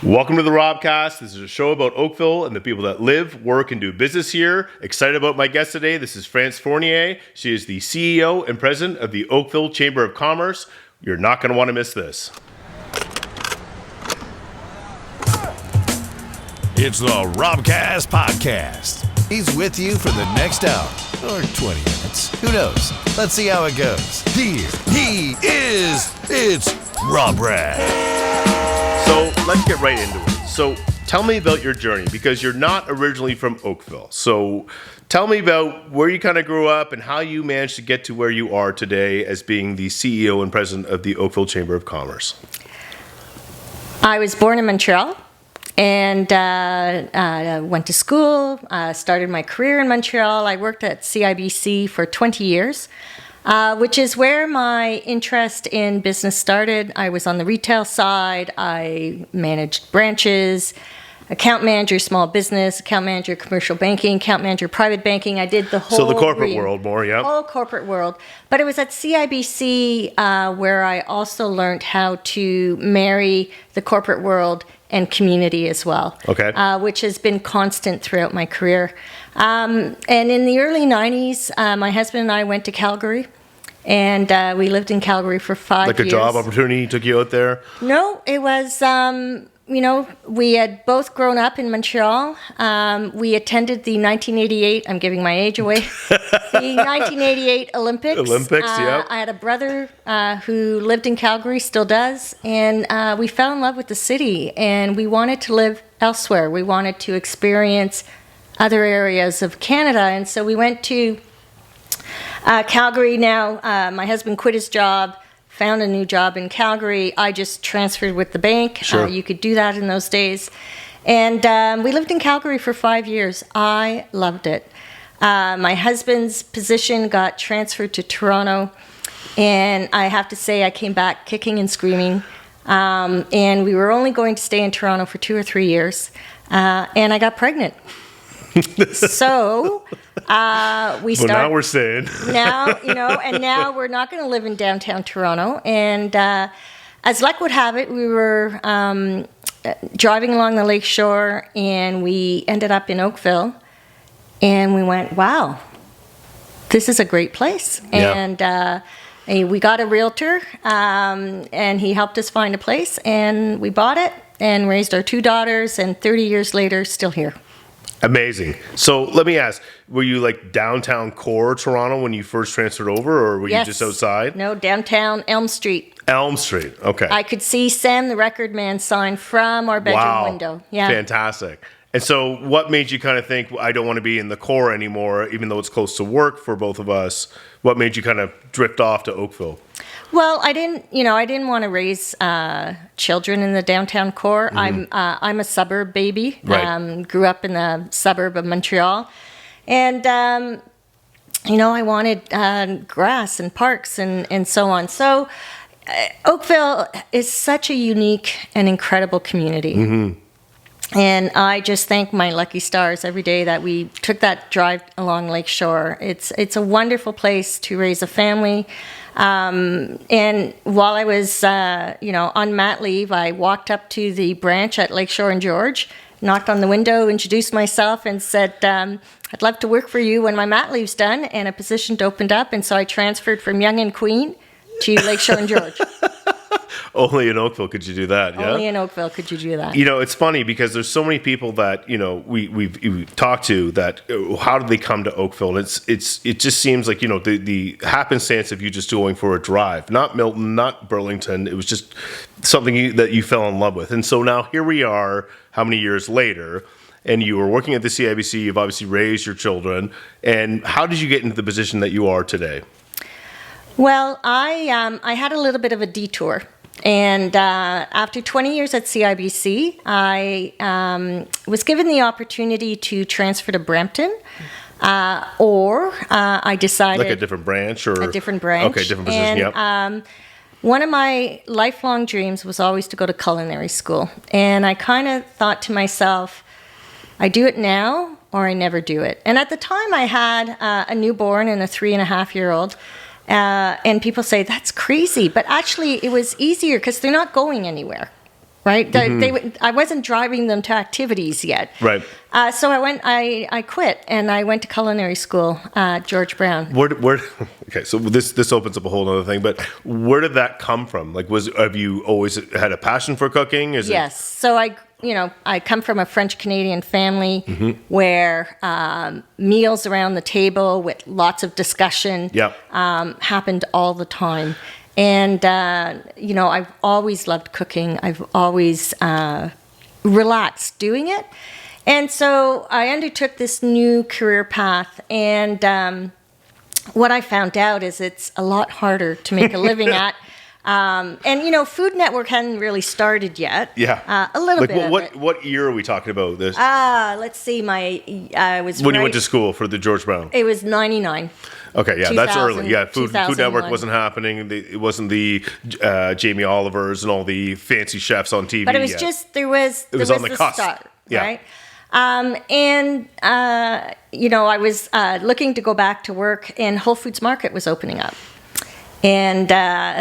Welcome to the Robcast. This is a show about Oakville and the people that live, work, and do business here. Excited about my guest today. This is France Fournier. She is the CEO and president of the Oakville Chamber of Commerce. You're not going to want to miss this. It's the Robcast podcast. He's with you for the next hour or 20 minutes. Who knows? Let's see how it goes. Here he is. It's Rob Raham. So let's get right into it. So tell me about your journey, because you're not originally from Oakville. So tell me about where you kind of grew up and how you managed to get to where you are today as being the CEO and president of the Oakville Chamber of Commerce. I was born in Montreal and went to school, started my career in Montreal. I worked at CIBC for 20 years. Which is where my interest in business started. I was on the retail side. I managed branches, account manager, small business, account manager, commercial banking, account manager, private banking. I did the whole So the corporate world more, yeah? Whole corporate world. But it was at CIBC where I also learned how to marry the corporate world and community as well, Okay. Which has been constant throughout my career. And in the early 90s, my husband and I went to Calgary, and we lived in Calgary for 5 years. Like a job opportunity took you out there? No, it was, we had both grown up in Montreal. We attended the 1988, I'm giving my age away, the 1988 Olympics. Yeah. I had a brother who lived in Calgary, still does, and we fell in love with the city, and we wanted to live elsewhere. We wanted to experience other areas of Canada, and so we went to Calgary. Now, my husband quit his job, found a new job in Calgary. I just transferred with the bank. Sure. You could do that in those days. And we lived in Calgary for 5 years. I loved it. My husband's position got transferred to Toronto, and I have to say I came back kicking and screaming. And we were only going to stay in Toronto for 2 or 3 years, and I got pregnant. So we started. Well, now we're saying. Now we're not going to live in downtown Toronto. And as luck would have it, we were driving along the lake shore, and we ended up in Oakville. And we went, wow, this is a great place. Yeah. And we got a realtor, and he helped us find a place, and we bought it and raised our 2 daughters, and 30 years later, still here. Amazing. So let me ask, were you like downtown core Toronto when you first transferred over, or were you just outside? No, downtown Elm Street. Elm Street, okay. I could see Sam the Record Man sign from our bedroom window. Yeah. Fantastic. And so what made you kind of think, I don't want to be in the core anymore, even though it's close to work for both of us? What made you kind of drift off to Oakville? Well, I didn't want to raise children in the downtown core. Mm-hmm. I'm a suburb baby. Right. Grew up in the suburb of Montreal, and I wanted grass and parks and so on. So Oakville is such a unique and incredible community. Mm-hmm. And I just thank my lucky stars every day that we took that drive along Lake Shore. It's a wonderful place to raise a family. And while I was, on mat leave, I walked up to the branch at Lakeshore and George, knocked on the window, introduced myself, and said, I'd love to work for you when my mat leave's done. And a position opened up, and so I transferred from Yonge and Queen to Lakeshore and George. Only in Oakville could you do that, yeah? Only in Oakville could you do that. It's funny because there's so many people that, we've talked to that, how did they come to Oakville? And it just seems like, the happenstance of you just going for a drive, not Milton, not Burlington. It was just something that you fell in love with. And so now here we are, how many years later, and you were working at the CIBC, you've obviously raised your children. And how did you get into the position that you are today? Well, I had a little bit of a detour. And after 20 years at CIBC, I was given the opportunity to transfer to Brampton, or I decided... Like a different branch? Or a different branch. Okay, different position, and, one of my lifelong dreams was always to go to culinary school. And I kind of thought to myself, I do it now or I never do it. And at the time I had a newborn and a 3.5-year-old. And people say, that's crazy. But actually, it was easier because they're not going anywhere. right? I wasn't driving them to activities yet. Right. So I quit, and I went to culinary school at George Brown. Okay, so this opens up a whole other thing, but where did that come from? Like, have you always had a passion for cooking? Yes. So I come from a French-Canadian family where meals around the table with lots of discussion happened all the time. And, I've always loved cooking. I've always relaxed doing it. And so I undertook this new career path. And what I found out is it's a lot harder to make a living at. Food Network hadn't really started yet. Yeah. A little bit. What year are we talking about this? Let's see. I was when you went to school for the George Brown. It was 99. Okay, yeah, that's early. Yeah, Food Network wasn't happening. It wasn't the Jamie Olivers and all the fancy chefs on TV. But it was just there was on the cusp. Start, yeah. Right. I was looking to go back to work, and Whole Foods Market was opening up. And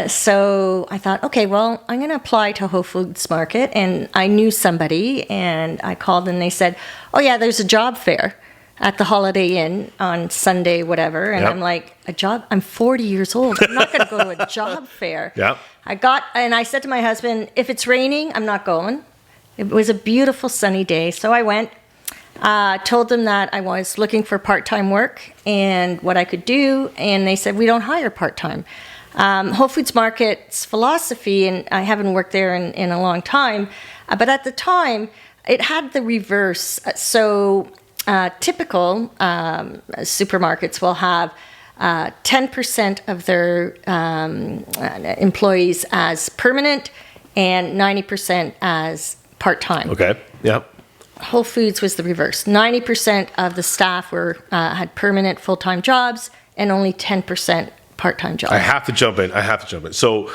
so I thought, okay, well, I'm going to apply to Whole Foods Market. And I knew somebody, and I called, and they said, oh, yeah, there's a job fair at the Holiday Inn on Sunday, whatever. And I'm like, a job? I'm 40 years old. I'm not going to go to a job fair. Yeah. I said to my husband, if it's raining, I'm not going. It was a beautiful sunny day. So I went, told them that I was looking for part-time work and what I could do. And they said, we don't hire part-time. Whole Foods Market's philosophy, and I haven't worked there in a long time, but at the time, it had the reverse. So typical supermarkets will have 10% of their employees as permanent and 90% as part-time. Okay, yeah. Whole Foods was the reverse. 90% of the staff had permanent full-time jobs and only 10% part-time jobs. I have to jump in. So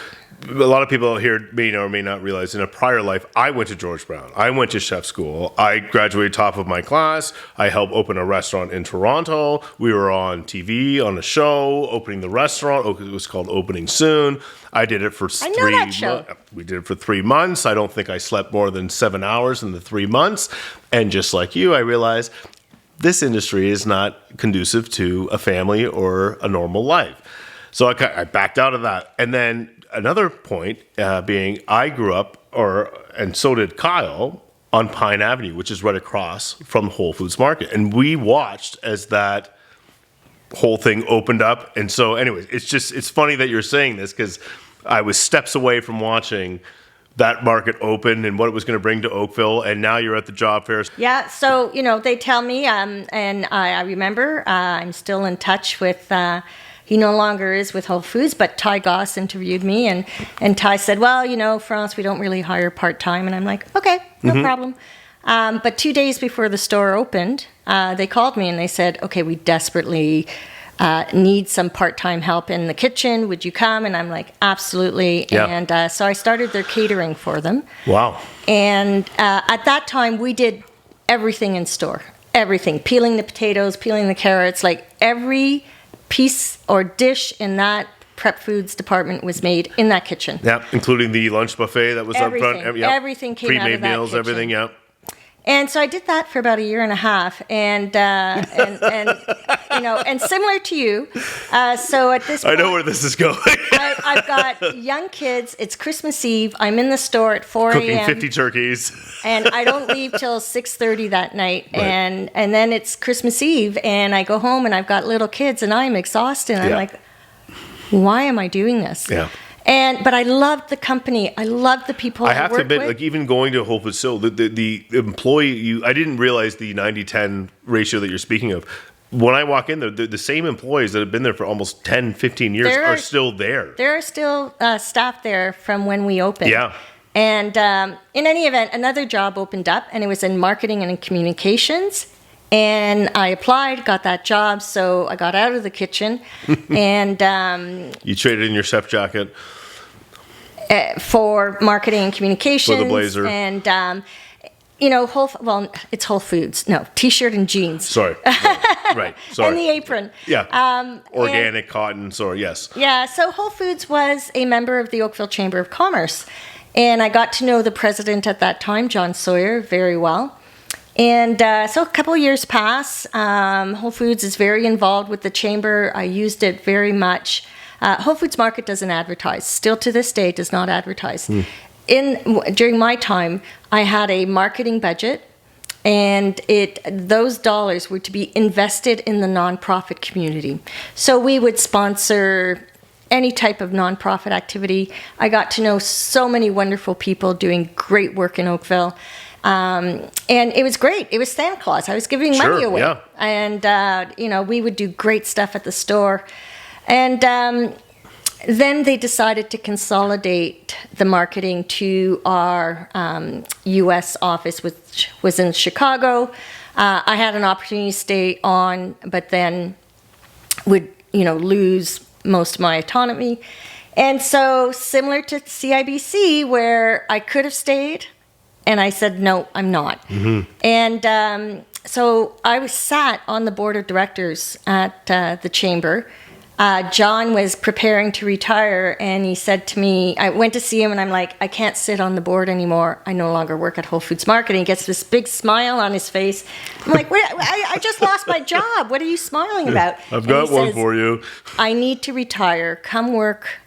a lot of people here may or may not realize in a prior life, I went to George Brown. I went to chef school. I graduated top of my class. I helped open a restaurant in Toronto. We were on TV on a show opening the restaurant. It was called Opening Soon. I did it for We did it for 3 months. I don't think I slept more than 7 hours in the 3 months. And just like you, I realized this industry is not conducive to a family or a normal life. So I backed out of that. And then another point being I grew up, and so did Kyle, on Pine Avenue, which is right across from Whole Foods Market. And we watched as that whole thing opened up. And so anyways, it's funny that you're saying this because I was steps away from watching that market open and what it was going to bring to Oakville. And now you're at the job fair. Yeah. So, they tell me, and I remember I'm still in touch with, he no longer is with Whole Foods, but Ty Goss interviewed me, and Ty said, well, France, we don't really hire part-time. And I'm like, okay, no problem. But 2 days before the store opened, they called me and they said, okay, we desperately need some part-time help in the kitchen. Would you come? And I'm like, absolutely. Yeah. And so I started their catering for them. Wow. And at that time, we did everything in store. Everything. Peeling the potatoes, peeling the carrots, like every piece or dish in that prep foods department was made in that kitchen. Yeah, including the lunch buffet that was up front. Everything came out of that pre-made meals, kitchen. everything, yeah. And so I did that for about a year and a half, and and similar to you. So at this point, I know where this is going. I've got young kids. It's Christmas Eve. I'm in the store at 4 a.m. Cooking 50 turkeys, and I don't leave till 6:30 that night. Right. And then it's Christmas Eve, and I go home, and I've got little kids, and I'm exhausted. I'm like, why am I doing this? Yeah. But I loved the company. I loved the people I have to admit, like even going to Whole Foods, so the employee, I didn't realize the 90-10 ratio that you're speaking of. When I walk in there, the same employees that have been there for almost 10, 15 years are still there. There are still staff there from when we opened. Yeah. And in any event, another job opened up, and it was in marketing and in communications. And I applied, got that job, so I got out of the kitchen. And you traded in your chef jacket for marketing and communications. For the blazer. And, it's Whole Foods. No, T-shirt and jeans. Sorry. Right. Sorry. And the apron. Yeah. Organic cotton. Sorry. Yes. Yeah. So Whole Foods was a member of the Oakville Chamber of Commerce. And I got to know the president at that time, John Sawyer, very well. And so a couple of years pass. Whole Foods is very involved with the chamber. I used it very much. Whole Foods Market doesn't advertise. Still to this day, does not advertise. During my time, I had a marketing budget, and those dollars were to be invested in the nonprofit community. So we would sponsor any type of nonprofit activity. I got to know so many wonderful people doing great work in Oakville. And it was great. It was Santa Claus. I was giving money away. Yeah. And, we would do great stuff at the store. And then they decided to consolidate the marketing to our U.S. office, which was in Chicago. I had an opportunity to stay on, but then would, lose most of my autonomy. And so similar to CIBC, where I could have stayed, and I said, no, I'm not. And so I was sat on the board of directors at the chamber. John was preparing to retire, and he said to me, I went to see him, and I'm like, I can't sit on the board anymore. I no longer work at Whole Foods Market. And he gets this big smile on his face. I'm like, I just lost my job. What are you smiling about? I've got one for you. I need to retire. Come work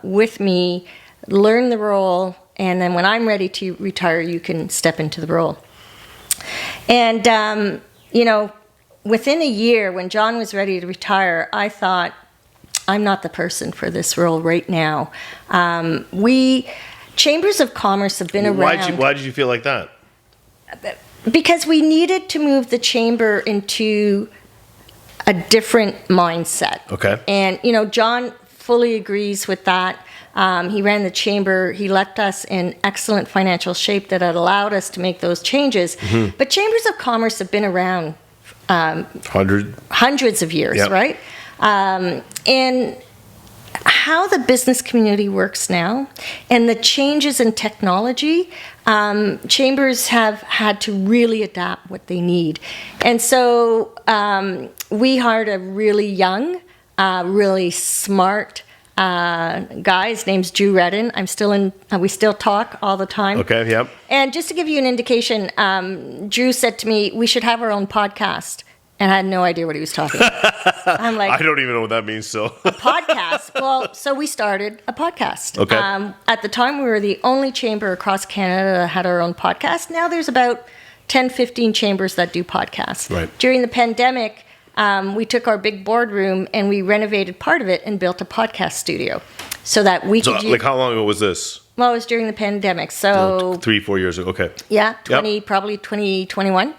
with me, learn the role, and then when I'm ready to retire, you can step into the role. And, within a year, when John was ready to retire, I thought, I'm not the person for this role right now. Chambers of Commerce have been around. Why did you feel like that? Because we needed to move the chamber into a different mindset. Okay. And, John fully agrees with that. He ran the chamber. He left us in excellent financial shape that had allowed us to make those changes. But Chambers of Commerce have been around hundreds of years, Yep. right? And how the business community works now and the changes in technology, chambers have had to really adapt what they need. And so we hired a really young, really smart guy. His name's Drew Redden. We still talk all the time. Okay, yep. And just to give you an indication, Drew said to me, we should have our own podcast. And I had no idea what he was talking about. I'm like, I don't even know what that means, so. a podcast? Well, so we started a podcast. Okay. At the time, we were the only chamber across Canada that had our own podcast. Now there's about 10, 15 chambers that do podcasts. Right. During the pandemic, we took our big boardroom and we renovated part of it and built a podcast studio so that we could Like, how long ago was this? Well, it was during the pandemic, so 3-4 years ago. Okay. yeah, probably 2021.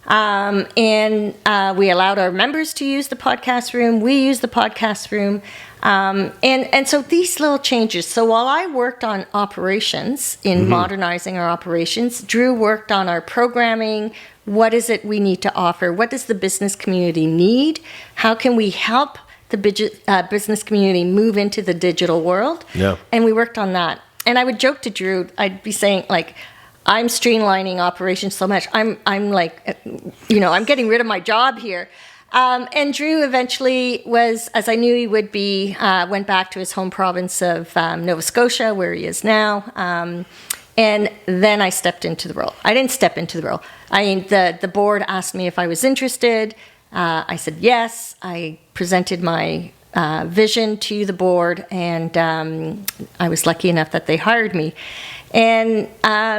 And we allowed our members to use the podcast room. We used the podcast room. And so these little changes. So while I worked on operations, in modernizing our operations, Drew worked on our programming. What is it we need to offer? What does the business community need? How can we help the business community move into the digital world? Yeah. And we worked on that. And I would joke to Drew, I'd be saying, like, I'm streamlining operations so much. I'm like, I'm getting rid of my job here. And Drew eventually was, as I knew he would be, went back to his home province of Nova Scotia, where he is now. And then I stepped into the role. I didn't step into the role. The board asked me if I was interested. I said yes. I presented my vision to the board, and I was lucky enough that they hired me. And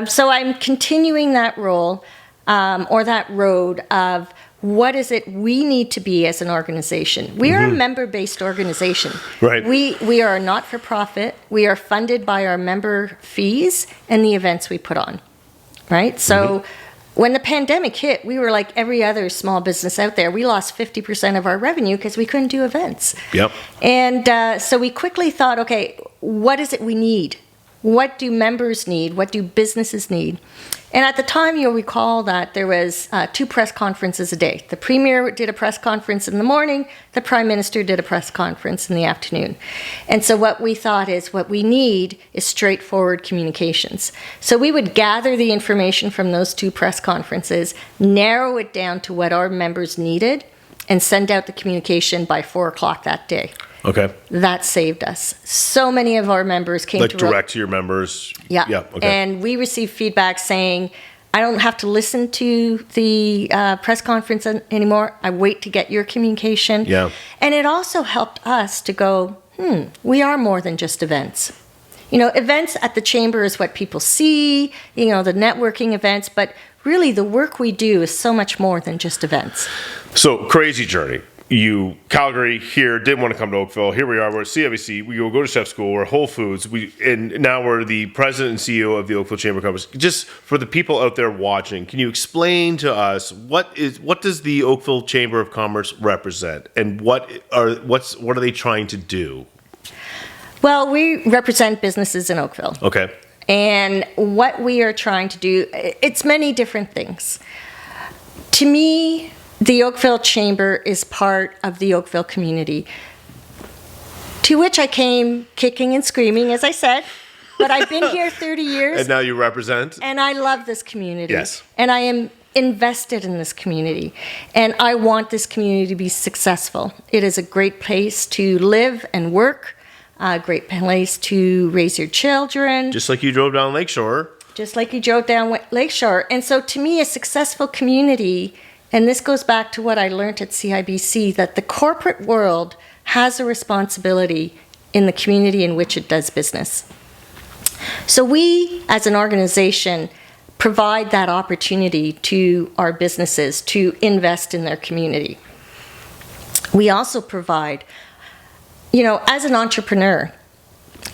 so I'm continuing that role or that road of what is it we need to be as an organization. We are a member-based organization. Right. We are a not-for-profit. We are funded by our member fees and the events we put on, right? So when the pandemic hit, we were like every other small business out there. We lost 50% of our revenue because we couldn't do events. Yep. And so we quickly thought, okay, what is it we need? What do members need? What do businesses need? And at the time, you'll recall that there was 2 press conferences a day. The Premier did a press conference in the morning. The Prime Minister did a press conference in the afternoon. And so what we thought is what we need is straightforward communications. So we would gather the information from those 2 press conferences, narrow it down to what our members needed, and send out the communication by 4 o'clock that day. Okay. That saved us. So many of our members came Like to direct to your members. Yeah. Okay. And we received feedback saying, I don't have to listen to the press conference anymore. I wait to get your communication. Yeah. And it also helped us to go, we are more than just events. You know, events at the chamber is what people see, you know, the networking events, but really the work we do is so much more than just events. So, crazy journey. You, Calgary, here, didn't want to come to Oakville. Here we are, we're at CIBC. We go to chef school, we're Whole Foods. And now we're the president and CEO of the Oakville Chamber of Commerce. Just for the people out there watching, can you explain to us what does the Oakville Chamber of Commerce represent? And what are they trying to do? Well, we represent businesses in Oakville. Okay. And what we are trying to do, it's many different things. To me, the Oakville Chamber is part of the Oakville community, to which I came kicking and screaming, as I said. But I've been here 30 years. And now you represent? And I love this community. Yes. And I am invested in this community. And I want this community to be successful. It is a great place to live and work, a great place to raise your children. Just like you drove down Lakeshore. Just like you drove down Lakeshore. And so to me, a successful community, and this goes back to what I learned at CIBC, that the corporate world has a responsibility in the community in which it does business. So we, as an organization, provide that opportunity to our businesses to invest in their community. We also provide, you know, as an entrepreneur,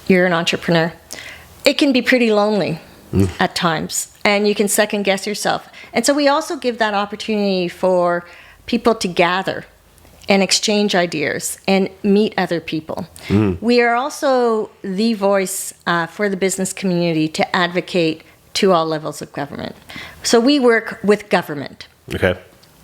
you're an entrepreneur, it can be pretty lonely at times, and you can second guess yourself. And so we also give that opportunity for people to gather and exchange ideas and meet other people. We are also the voice for the business community to advocate to all levels of government. So we work with government. Okay.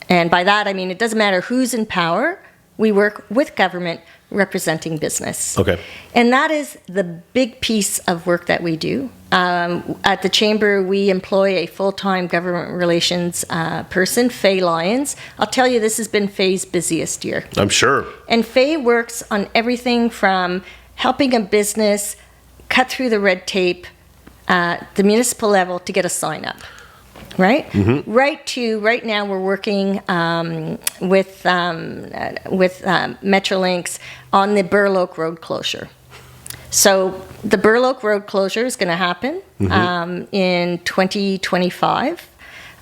And by that, I mean, it doesn't matter who's in power, we work with government representing business. Okay. And that is the big piece of work that we do. At the Chamber, we employ a full-time government relations person, Faye Lyons. I'll tell you, this has been Faye's busiest year. I'm sure. And Faye works on everything from helping a business cut through the red tape at the municipal level to get a sign up. Right? Mm-hmm. Right now we're working with Metrolinx on the Burloak Road closure. So the Burloak Road closure is going to happen in 2025.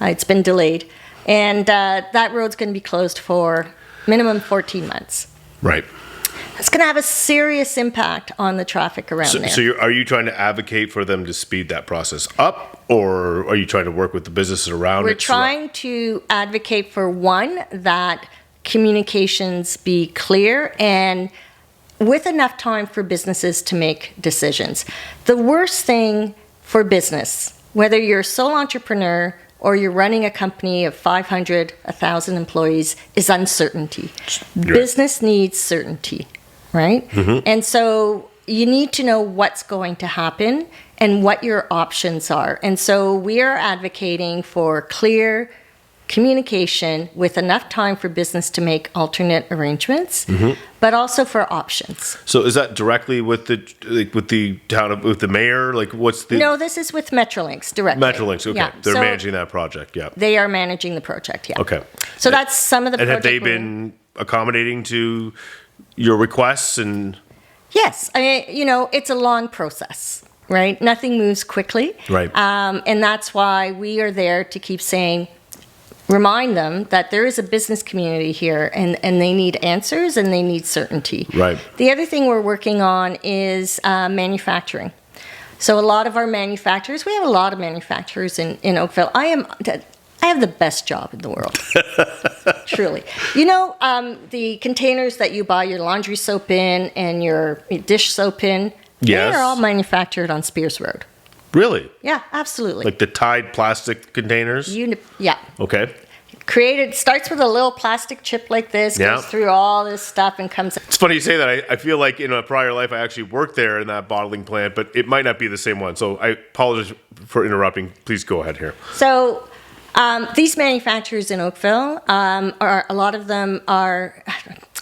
It's been delayed. And that road's going to be closed for minimum 14 months. Right. It's going to have a serious impact on the traffic around there. So are you trying to advocate for them to speed that process up, or are you trying to work with the businesses around it? We're trying to advocate for, one, that communications be clear and with enough time for businesses to make decisions. The worst thing for business, whether you're a sole entrepreneur or you're running a company of 500, 1,000 employees, is uncertainty. Right. Business needs certainty. Right? Mm-hmm. And so you need to know what's going to happen and what your options are. And so we are advocating for clear communication with enough time for business to make alternate arrangements, but also for options. So is that directly with the mayor? Like, what's the? No, this is with Metrolinx directly. Metrolinx, okay. Yeah. They're So managing that project, yeah. They are managing the project, yeah. Okay. So that's some of the And have they project been accommodating to your requests and? Yes, I mean, you know, it's a long process, right? Nothing moves quickly. Right. And that's why we are there to keep saying, remind them that there is a business community here and they need answers and they need certainty. Right. The other thing we're working on is manufacturing. So a lot of our manufacturers, we have a lot of manufacturers in Oakville. I have the best job in the world. Truly. You know, the containers that you buy your laundry soap in and your dish soap in, Yes. they are all manufactured on Spears Road. Really? Yeah, absolutely. Like the Tide plastic containers? Yeah. Okay. Starts with a little plastic chip like this, Yeah. goes through all this stuff and comes. It's funny you say that. I feel like in a prior life I actually worked there in that bottling plant, but it might not be the same one. So I apologize for interrupting. Please go ahead here. So these manufacturers in Oakville, a lot of them are,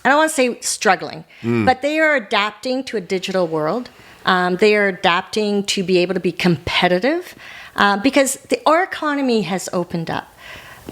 I don't want to say struggling, but they are adapting to a digital world. They are adapting to be able to be competitive because our economy has opened up.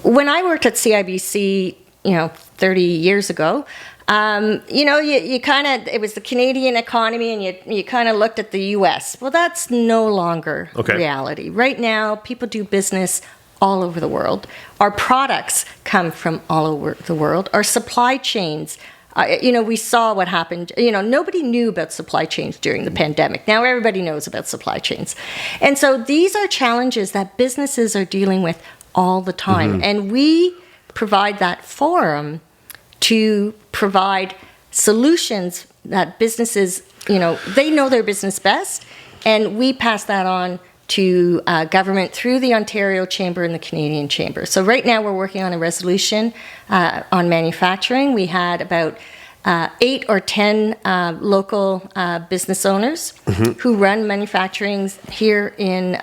When I worked at CIBC, 30 years ago, you kind of, it was the Canadian economy and you kind of looked at the US. Well, that's no longer reality. Right now, people do business all over the world. Our products come from all over the world. Our supply chains, we saw what happened. Nobody knew about supply chains during the pandemic. Now everybody knows about supply chains. And so these are challenges that businesses are dealing with all the time. And we provide that forum to provide solutions that businesses, they know their business best, and we pass that on to government through the Ontario Chamber and the Canadian Chamber. So right now we're working on a resolution on manufacturing. We had about 8 or 10 local business owners who run manufacturing here in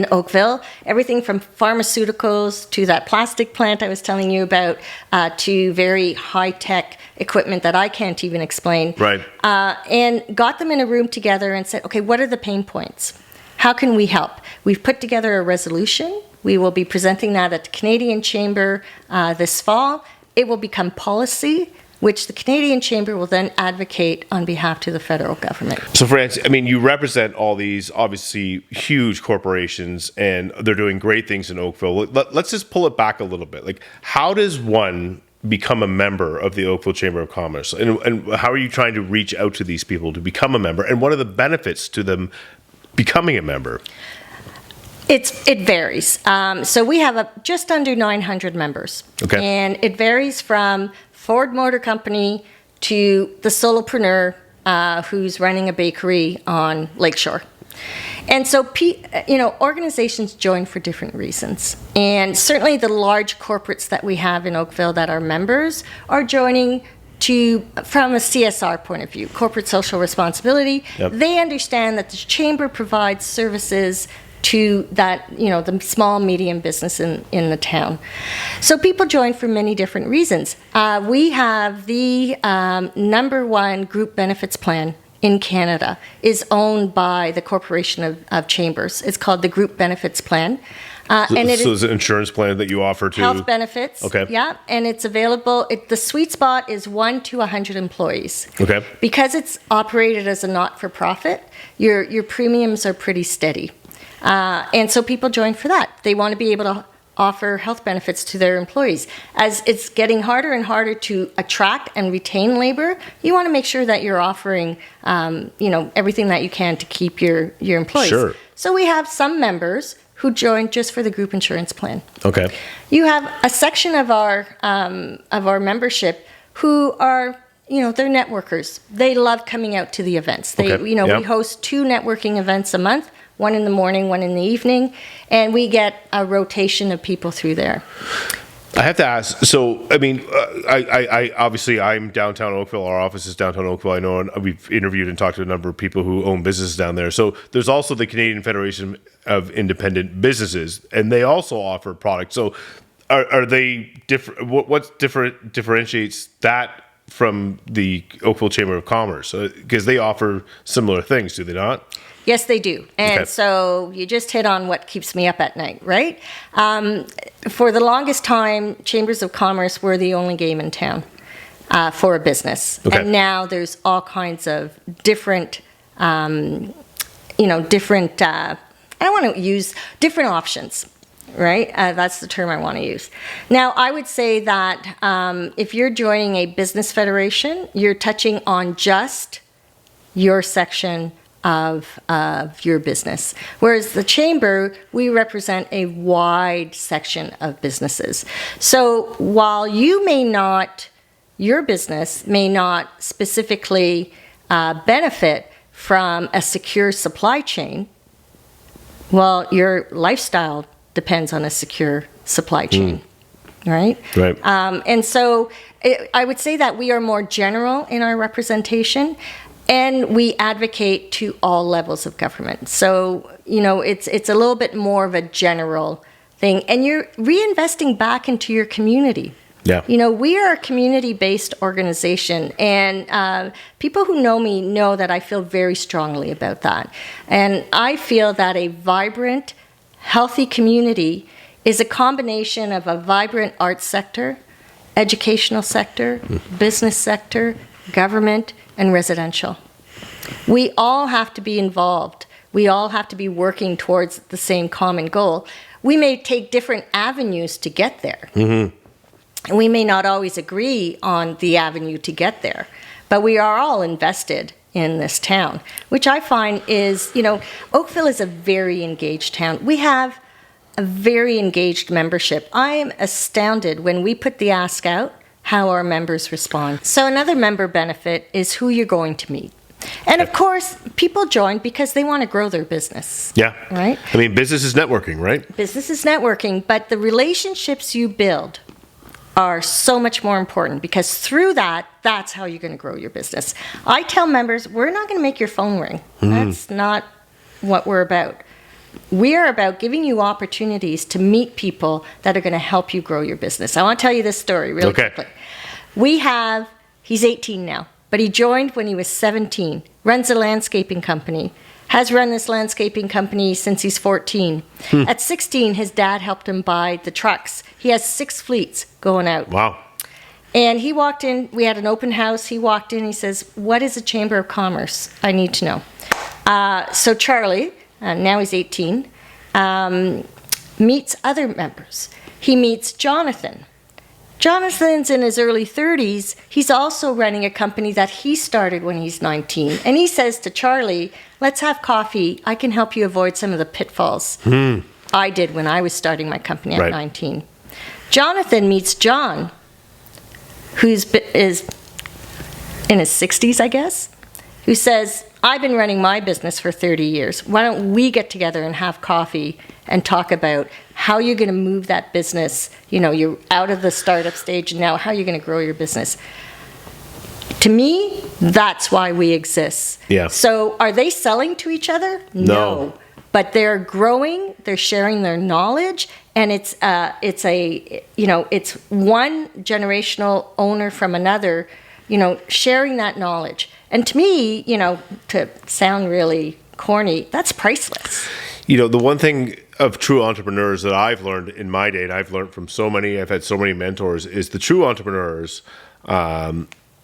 Oakville, everything from pharmaceuticals to that plastic plant I was telling you about, to very high-tech equipment that I can't even explain. Right. And got them in a room together and said, okay, what are the pain points? How can we help? We've put together a resolution. We will be presenting that at the Canadian Chamber this fall. It will become policy, which the Canadian Chamber will then advocate on behalf to the federal government. So, France, you represent all these obviously huge corporations, and they're doing great things in Oakville. Let's just pull it back a little bit. Like, how does one become a member of the Oakville Chamber of Commerce? And how are you trying to reach out to these people to become a member? And what are the benefits to them becoming a member? It varies. So we have just under 900 members. Okay. And it varies from Ford Motor Company to the solopreneur who's running a bakery on Lakeshore. And so, organizations join for different reasons. And certainly the large corporates that we have in Oakville that are members are joining from a CSR point of view, corporate social responsibility. Yep. They understand that the Chamber provides services to that, the small, medium business in the town. So people join for many different reasons. We have the number one group benefits plan in Canada is owned by the Corporation of Chambers. It's called the Group Benefits Plan. And it's an insurance plan that you offer to health benefits. Okay. Yeah, and it's available. The sweet spot is 1 to 100 employees. Okay. Because it's operated as a not-for-profit, your premiums are pretty steady. And so people join for that. They want to be able to offer health benefits to their employees. As it's getting harder and harder to attract and retain labor, you want to make sure that you're offering, everything that you can to keep your employees. Sure. So we have some members who join just for the group insurance plan. Okay. You have a section of our membership who are, they're networkers. They love coming out to the events. They, Yep. We host 2 networking events a month. One in the morning, one in the evening, and we get a rotation of people through there. I have to ask. So, I obviously I'm downtown Oakville. Our office is downtown Oakville. I know, and we've interviewed and talked to a number of people who own businesses down there. So, there's also the Canadian Federation of Independent Businesses, and they also offer products. So, are they different? What differentiates that from the Oakville Chamber of Commerce? Because they offer similar things, do they not? Yes, they do. And Okay. so you just hit on what keeps me up at night, right? For the longest time, Chambers of Commerce were the only game in town for a business. Okay. And now there's all kinds of different, I want to use different options, right? That's the term I want to use. Now, I would say that if you're joining a business federation, you're touching on just your section of your business. Whereas the Chamber, we represent a wide section of businesses. So while your business may not specifically benefit from a secure supply chain, well, your lifestyle depends on a secure supply chain, right? Right. And so I would say that we are more general in our representation. And we advocate to all levels of government. So, it's a little bit more of a general thing. And you're reinvesting back into your community, Yeah. You know, we are a community-based organization, and people who know me know that I feel very strongly about that. And I feel that a vibrant, healthy community is a combination of a vibrant arts sector, educational sector, business sector, government, and residential. We all have to be involved. We all have to be working towards the same common goal. We may take different avenues to get there. Mm-hmm. And we may not always agree on the avenue to get there, but we are all invested in this town, which I find is, you know, Oakville is a very engaged town. We have a very engaged membership. I am astounded when we put the ask out how our members respond. So another member benefit is who you're going to meet. And of course, people join because they want to grow their business. Yeah. Right? I mean, business is networking, right? Business is networking, but the relationships you build are so much more important, because through that, that's how you're going to grow your business. I tell members, we're not going to make your phone ring. That's not what we're about. We are about giving you opportunities to meet people that are going to help you grow your business. I want to tell you this story really quickly. He's 18 now, but he joined when he was 17, runs a landscaping company, has run this landscaping company since he's 14. At 16, his dad helped him buy the trucks. He has 6 fleets going out. Wow. And he walked in, we had an open house. He walked in, he says, "What is a Chamber of Commerce? I need to know." So Charlie, now he's 18, meets other members. He meets Jonathan. Jonathan's in his early 30s. He's also running a company that he started when he's 19. And he says to Charlie, "Let's have coffee. I can help you avoid some of the pitfalls I did when I was starting my company at 19. Jonathan meets John, is in his 60s, I guess, who says, "I've been running my business for 30 years. Why don't we get together and have coffee and talk about how you're going to move that business? You know, you're out of the startup stage, and now how you're going to grow your business." To me, that's why we exist. Yeah. So are they selling to each other? No. But they're growing, they're sharing their knowledge, and it's one generational owner from another, you know, sharing that knowledge. And to me, you know, to sound really corny, that's priceless. You know, the one thing of true entrepreneurs that I've learned in my day, and I've learned from so many, I've had so many mentors, is the true entrepreneurs,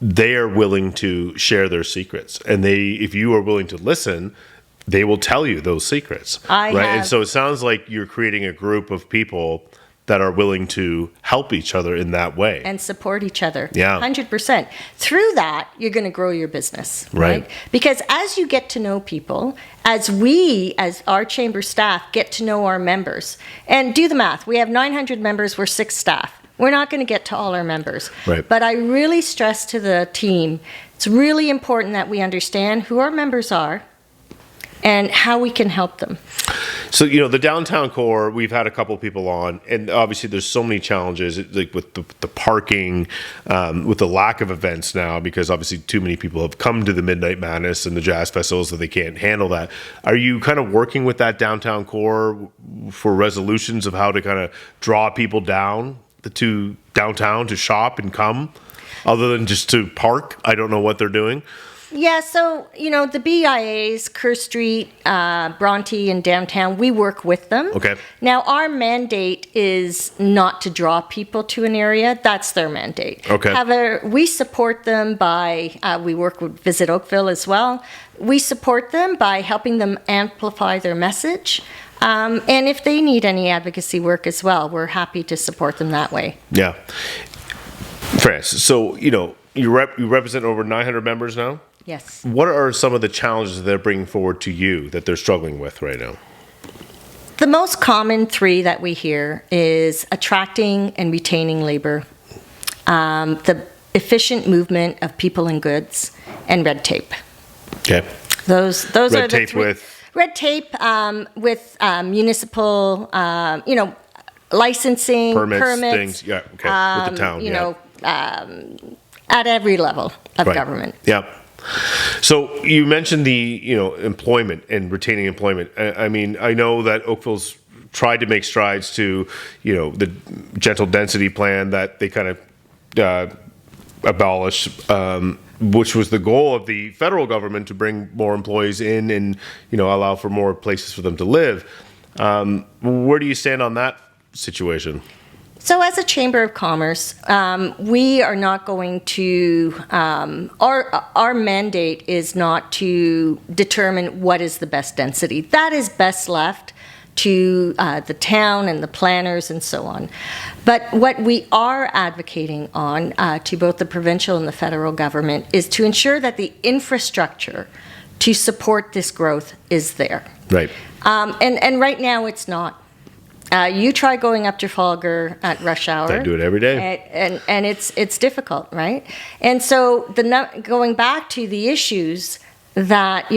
they are willing to share their secrets. And if you are willing to listen, they will tell you those secrets. And so it sounds like you're creating a group of people that are willing to help each other in that way. And support each other. Yeah. 100%. Through that, you're going to grow your business. Right? Because as you get to know people, as our chamber staff, get to know our members, and do the math, we have 900 members, we're 6 staff. We're not going to get to all our members. But I really stress to the team, it's really important that we understand who our members are and how we can help them. So, you know, the downtown core, we've had a couple of people on, and obviously there's so many challenges, like with the parking, with the lack of events now, because obviously too many people have come to the Midnight Madness and the jazz festivals, so they can't handle that. Are you kind of working with that downtown core for resolutions of how to kind of draw people down to downtown to shop and come, other than just to park? I don't know what they're doing. Yeah, so, you know, the BIAs, Kerr Street, Bronte, and downtown, we work with them. Okay. Now, our mandate is not to draw people to an area. That's their mandate. Okay. However, we support them by, we work with Visit Oakville as well. We support them by helping them amplify their message. And if they need any advocacy work as well, we're happy to support them that way. Yeah. France, so, you know, you represent over 900 members now? Yes. What are some of the challenges that they're bringing forward to you that they're struggling with right now? The most common 3 that we hear is attracting and retaining labor, the efficient movement of people and goods, and red tape. Okay. Those are the 3. Red tape with municipal, licensing, permits, things. Yeah. Okay. With the town. At every level of government. Yeah. So you mentioned the employment and retaining employment. I mean, I know that Oakville's tried to make strides to the gentle density plan that they kind of abolish, which was the goal of the federal government to bring more employees in and, allow for more places for them to live. Where do you stand on that situation? So as a Chamber of Commerce, we are not going to, our mandate is not to determine what is the best density. That is best left to the town and the planners and so on. But what we are advocating on to both the provincial and the federal government is to ensure that the infrastructure to support this growth is there. Right. And right now it's not. You try going up Trafalgar at rush hour. I do it every day. And it's difficult, right? And so going back to the issues that,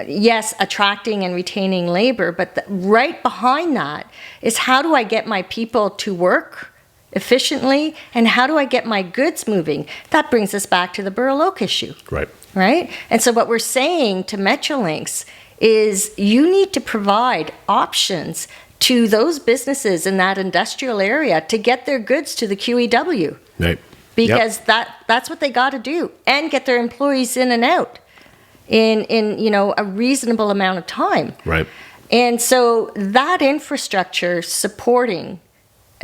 yes, attracting and retaining labor, but right behind that is how do I get my people to work efficiently and how do I get my goods moving? That brings us back to the Burl Oak issue. Right. Right? And so what we're saying to Metrolinx is you need to provide options to those businesses in that industrial area to get their goods to the QEW. Right. Because that's what they got to do, and get their employees in and out in a reasonable amount of time. Right. And so that infrastructure supporting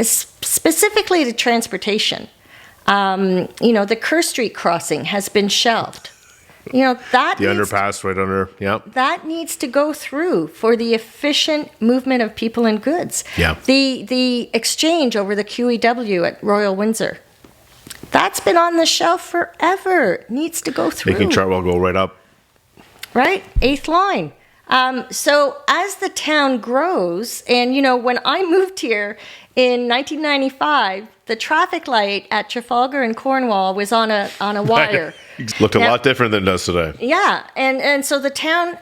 specifically the transportation, the Kerr Street crossing has been shelved. That the underpass right under, that needs to go through for the efficient movement of people and goods. Yeah. The exchange over the QEW at Royal Windsor, that's been on the shelf forever. Needs to go through. Making Chartwell go right up. Right, 8th line. So as the town grows, and when I moved here in 1995, the traffic light at Trafalgar and Cornwall was on a wire. It looked a lot different than it does today. Yeah, and so the town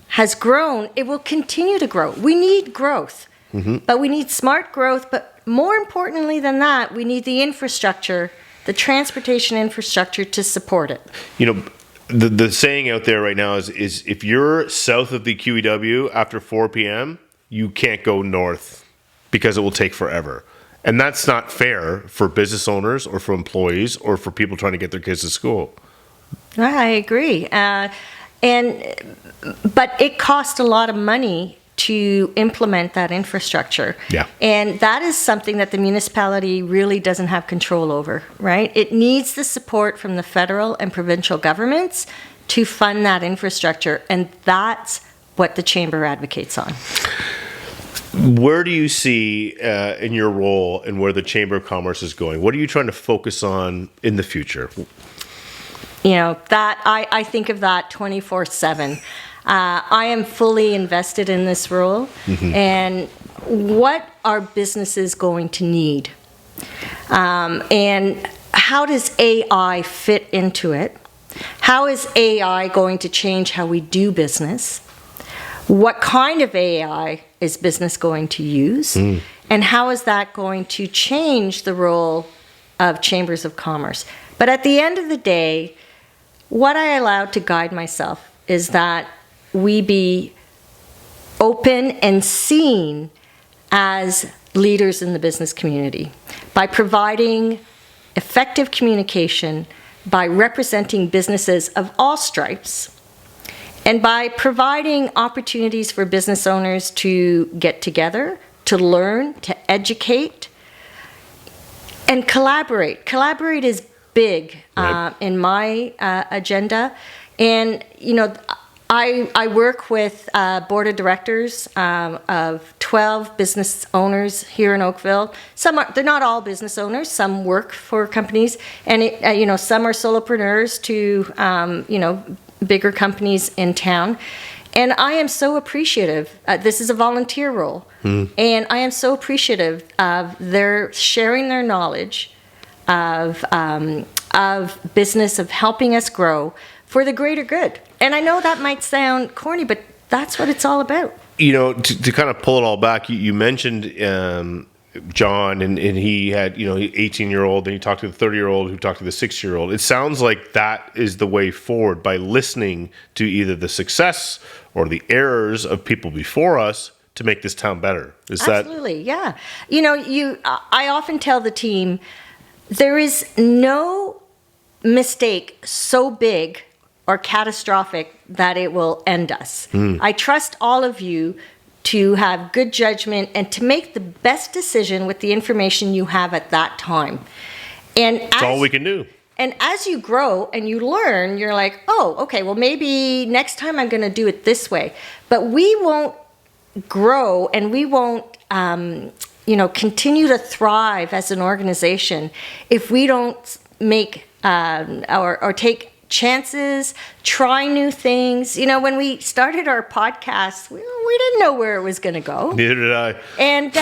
has grown. It will continue to grow. We need growth, but we need smart growth. But more importantly than that, we need the infrastructure, the transportation infrastructure to support it. The saying out there right now is if you're south of the QEW after 4 p.m., you can't go north because it will take forever. And that's not fair for business owners or for employees or for people trying to get their kids to school. I agree. But it costs a lot of money to implement that infrastructure. Yeah. And that is something that the municipality really doesn't have control over, right? It needs the support from the federal and provincial governments to fund that infrastructure. And that's what the Chamber advocates on. Where do you see in your role and where the Chamber of Commerce is going? What are you trying to focus on in the future? That I think of that 24/7. I am fully invested in this role, and what are businesses going to need? And how does AI fit into it? How is AI going to change how we do business? What kind of AI is business going to use? And how is that going to change the role of chambers of commerce? But at the end of the day, what I allowed to guide myself is that we be open and seen as leaders in the business community by providing effective communication, by representing businesses of all stripes, and by providing opportunities for business owners to get together, to learn, to educate, and collaborate. Collaborate is big in my agenda. And, I work with a board of directors of 12 business owners here in Oakville. They're not all business owners. Some work for companies, and some are solopreneurs to bigger companies in town. And I am so appreciative. This is a volunteer role, and I am so appreciative of their sharing their knowledge of business, of helping us grow for the greater good. And I know that might sound corny, but that's what it's all about. To kind of pull it all back, you mentioned John, and he had, 18-year-old, and he talked to the 30-year-old who talked to the 6-year-old. It sounds like that is the way forward, by listening to either the success or the errors of people before us to make this town better. Absolutely, yeah. I often tell the team, there is no mistake so big or catastrophic that it will end us. I trust all of you to have good judgment and to make the best decision with the information you have at that time. And That's all we can do. And as you grow and you learn, you're like, oh, okay, well, maybe next time I'm going to do it this way. But we won't grow and we won't, continue to thrive as an organization if we don't make or take chances, try new things. When we started our podcast, we didn't know where it was going to go. Neither did I. And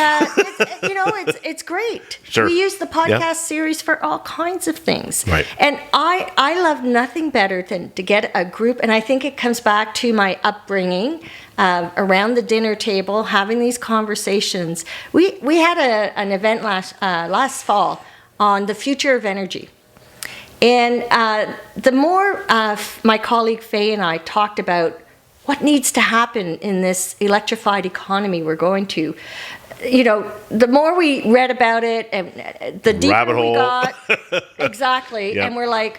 it's great. Sure. We use the podcast Yep. series for all kinds of things. Right. And I love nothing better than to get a group, and I think it comes back to my upbringing around the dinner table, having these conversations. We had an event last fall on the future of energy. And the more my colleague Faye and I talked about what needs to happen in this electrified economy we're going to, the more we read about it and the deeper Rabbit hole. we got. Exactly. Yep. And we're like,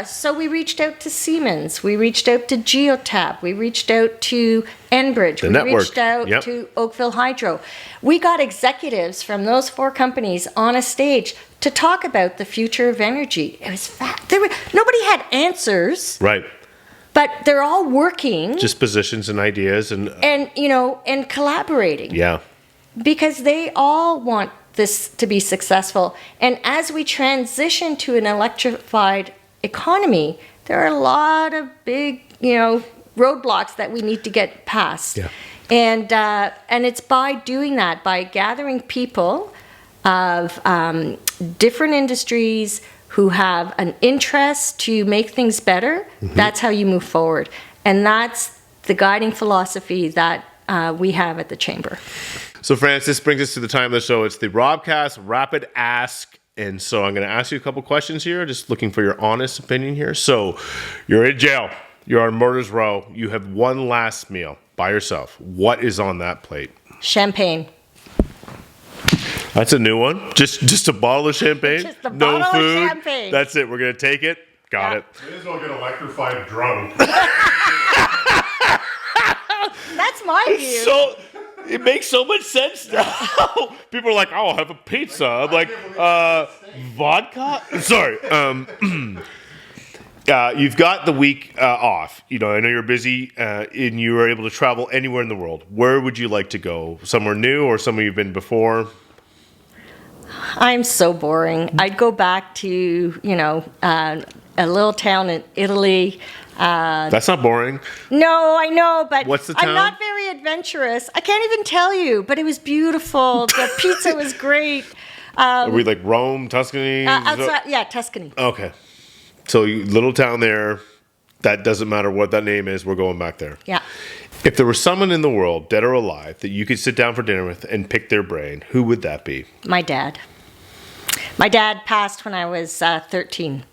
so we reached out to Siemens, we reached out to Geotab, we reached out to Enbridge, The we network. reached out Yep. to Oakville Hydro. We got executives from those 4 companies on a stage to talk about the future of energy. It was nobody had answers, Right. but they're all working Just positions and ideas and and collaborating yeah. because they all want this to be successful. And as we transition to an electrified economy, there are a lot of big, roadblocks that we need to get past. Yeah. And it's by doing that, by gathering people of different industries who have an interest to make things better. That's how you move forward. And that's the guiding philosophy that we have at the Chamber. So, France, this brings us to the time of the show. It's the Robcast Rapid Ask. And so I'm going to ask you a couple questions here, just looking for your honest opinion here. So you're in jail. You're on murder's row. You have one last meal by yourself. What is on that plate? Champagne. That's a new one. Just a bottle of champagne. Just a no bottle of food. champagne. That's it. We're going to take it. Got Yeah. it. May as well get electrified drunk. That's my view. So it makes so much sense now. People are like, "Oh, I'll have a pizza." I'm like, vodka. Sorry. You've got the week off. I know you're busy, and you are able to travel anywhere in the world. Where would you like to go? Somewhere new or somewhere you've been before? I'm so boring. I'd go back to, a little town in Italy. That's not boring. No, I know, but What's the I'm town? not very adventurous. I can't even tell you, but it was beautiful. The pizza was great. Are we like Rome, Tuscany? Outside, yeah, Tuscany. Okay. So little town there. That doesn't matter what that name is. We're going back there. Yeah. If there was someone in the world, dead or alive, that you could sit down for dinner with and pick their brain, who would that be? My dad. My dad passed when I was 13.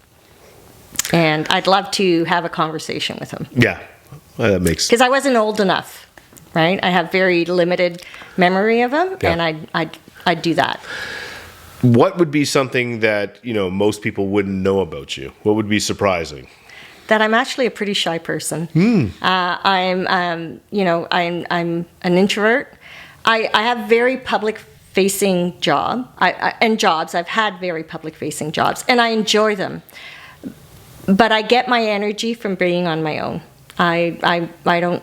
And I'd love to have a conversation with him. Yeah. Well, that makes Because I wasn't old enough, right? I have very limited memory of him, Yeah. and I'd do that. What would be something that, most people wouldn't know about you? What would be surprising? That I'm actually a pretty shy person. I'm an introvert. I have very public-facing jobs. I've had very public-facing jobs, and I enjoy them. But I get my energy from being on my own. I don't,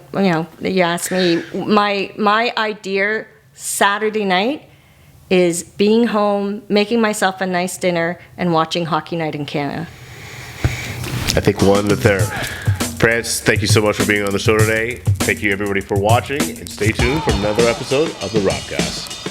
you ask me, my idea Saturday night is being home, making myself a nice dinner, and watching Hockey Night in Canada. I think we'll end it there. France, thank you so much for being on the show today. Thank you, everybody, for watching, and stay tuned for another episode of the Robcast.